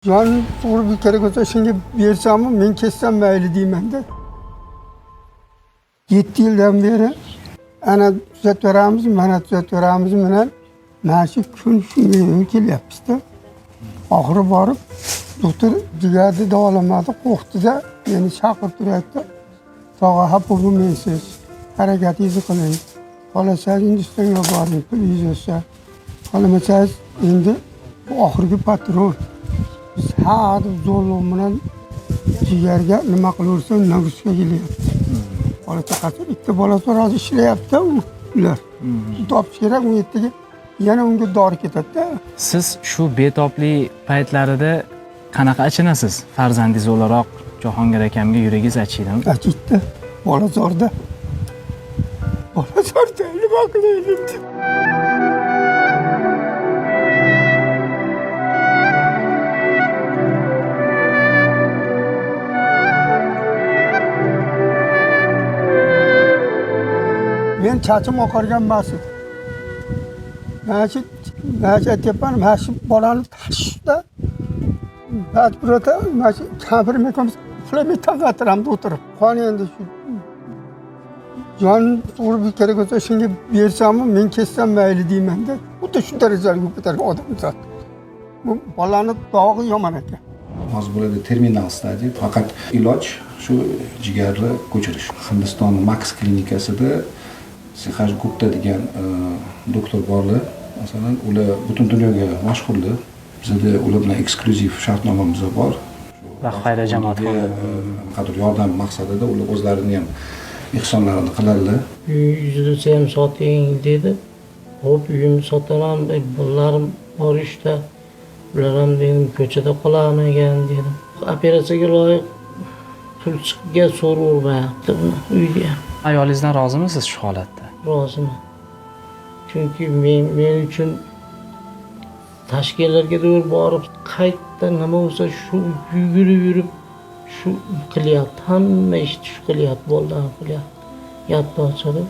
Jon to'g'ri bir kerak bo'lsa shunga bersammi, men kessam mayli deyman-da. 7 yildan beri ana tuzatib beramiz, mana tuzatib beramiz bilan mana shu kun shunga kelyapmiz-da. Oxiri borib doktor jigarni davolamadi, qo'rqdi-da, meni chaqirib turayapti. Tog'a ha bo'lmaysiz, harakatingizni qiling. Xohlasangiz Hindistonga boring, pulingiz bo'lsa. Xohlamasangiz endi bu oxirgi patrul. Biz har zo'rlik bilan jigarga nima qilaversa, nagusga kelyapti. Bola chaqasi ikkita bolasi hozir ishlayapti ular. Topish kerak, u yertaga yana unga dori ketadi-da. Siz shu betobli paytlarida qanaqa achinasiz? Farzandingiz o'laroq Jahongir akamga yuragingiz achiydimi? Achiydi. Bola zo'rda. Bola zo'rda nima qilaylik deb. Men chachim oqargan emas. Mana shu aytyapman, mana shu bolani tashishda majburiyatda mana shu kafirim ekamiz uxlamay taqatiramda o'tirib. Qani endi shu jon to'g'ri bir kerak bo'lsa shunga bersammi, men kessam mayli deyman-da. Xuddi shu darajaga ko'targan odam zot. Bu bolani dog'i yomon ekan. Hozir bo'ladi terminal stadiya, faqat iloj shu jigarni ko'chirish. Hindiston Max klinikasida Sihaj Gupta degan doktor borlar. Masalan, ular butun dunyoga mashhurlar. Bizda ular bilan eksklyuziv shartnomamiz bor. Va xayriya jamoat fondiga qadar yordam maqsadida ular o'zlarini ham ehsonlarini qiladilar. Uyingizni ham soting dedi. Hop, uyimni sotaman, bolalarim bor ishda. Ular ham dedim ko'chada qolamagan dedim. Operatsiyaga loyiq pul chiqga so'ravermayapti uyga. Ayolingizdan rozimisiz shu holatda? Roziman. Chunki men uchun tashkillarga doğru borib, qaytda nima bo'lsa shu yugurib shu qilyapti. Hamma ishni shu qilyapti, bollar qilyapti. Gapni ochadi,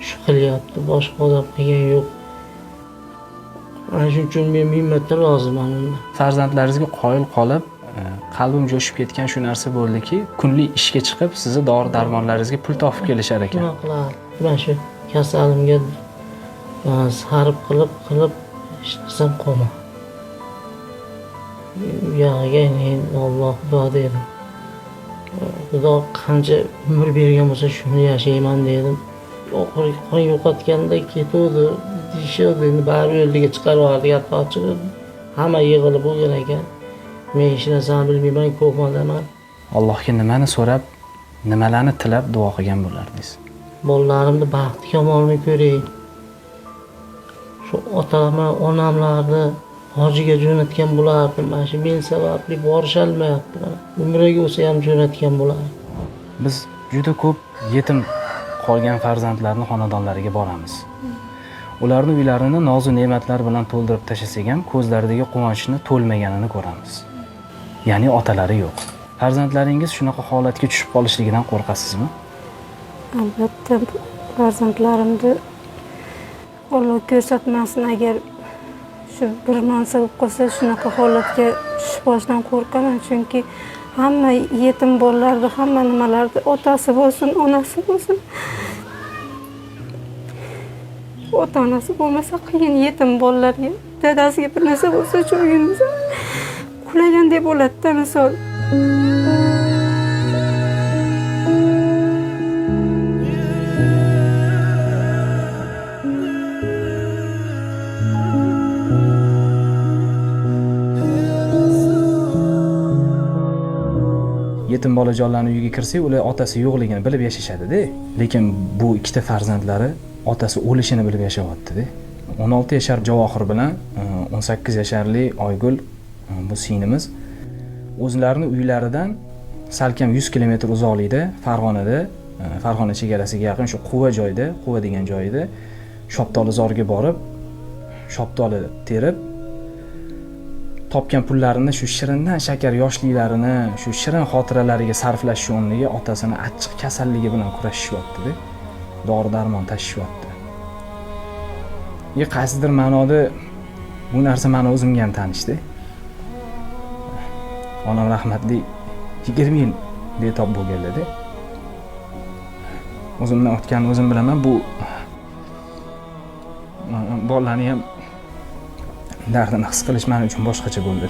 shu qilyapti, boshqa odam qilgan yo'q. Ana shuning uchun men minnatdor roziman undan. Farzandlaringizga qoyil qolib, qalbim jo'shib ketgan shu narsa bo'ldiki, kunlik ishga chiqib, sizni dori-darmonlaringizga pul topib kelishar ekan. Nima qiladi? Mana shu kasalimga sarf qilib hech narsam qolmadi. Uyog'iga men Alloh xudo dedim. Xudo qancha umr bergan bo'lsa shuni yashayman dedim. Oxirgi qon yo'qotganda ketuvdi, deyishdi, endi bari yo'lga chiqarib yubordi, gapni ochib. Hamma yig'ilib bo'lgan ekan. Men hech narsani bilmayman, ko'rmadim. Allohga nimani so'rab, nimalarni tilab duo qilgan bo'lardingiz? Bolalarimni baxti kamolini ko'ray. Shu otamni, onamlarni hojiga jo'natgan bo'lardim. Mana shu men sababli borisholmayapti. Umraga bo'lsa ham jo'natgan bo'lardim. Biz juda ko'p yetim qolgan farzandlarni xonadonlariga boramiz. Ularning uylarini nozu ne'matlar bilan to'ldirib tashlasak ham ko'zlaridagi quvonchni to'lmaganini ko'ramiz. Ya'ni otalari yo'q. Farzandlaringiz shunaqa holatga tushib qolishligidan qo'rqasizmi? Albatta, farzandlarimni Alloh ko'rsatmasin, agar shu bir narsa bo'lib qolsa, shunaqa holatga tushib qolishdan qo'rqaman, chunki hamma yetim bolalarda, hamma nimalarda otasi bo'lsin, onasi bo'lsin. Ota-onasi bo'lmasa qiyin yetim bolalarga. Dadasiga bir narsa bo'lsa, shu uyimizda qulagandek bo'ladi-da, misol. Yetim bolajonlarning uyiga kirsak, ular otasi yo'qligini bilib yashashadi-da. Lekin bu ikkita farzandlari otasi o'lishini bilib yashayapti-da. 16 yashar Javohir bilan 18 yasharli Oygul, bu singlimiz, o'zlarining uylaridan salkam 100 kilometr uzoqlikda Farg'onada, Farg'ona chegarasiga yaqin shu Quva joyida, Quva degan joyida shoptolizorga borib, shoptoli terib, topgan pullarini shu shirindan shakar yoshliklarini, shu shirin xotiralariga sarflash o'rniga otasini achchiq kasalligi bilan kurashishyapti-da. Dori-darmon tashishyapti. Qaysidir ma'noda bu narsa meni o'zimga ham tanishdi. onam rahmatli 20 yil betob bo'lganlarda o'zimdan o'tganini o'zim bilaman. Bu bolalarni ham dardini his qilish men uchun boshqacha bo'ldi.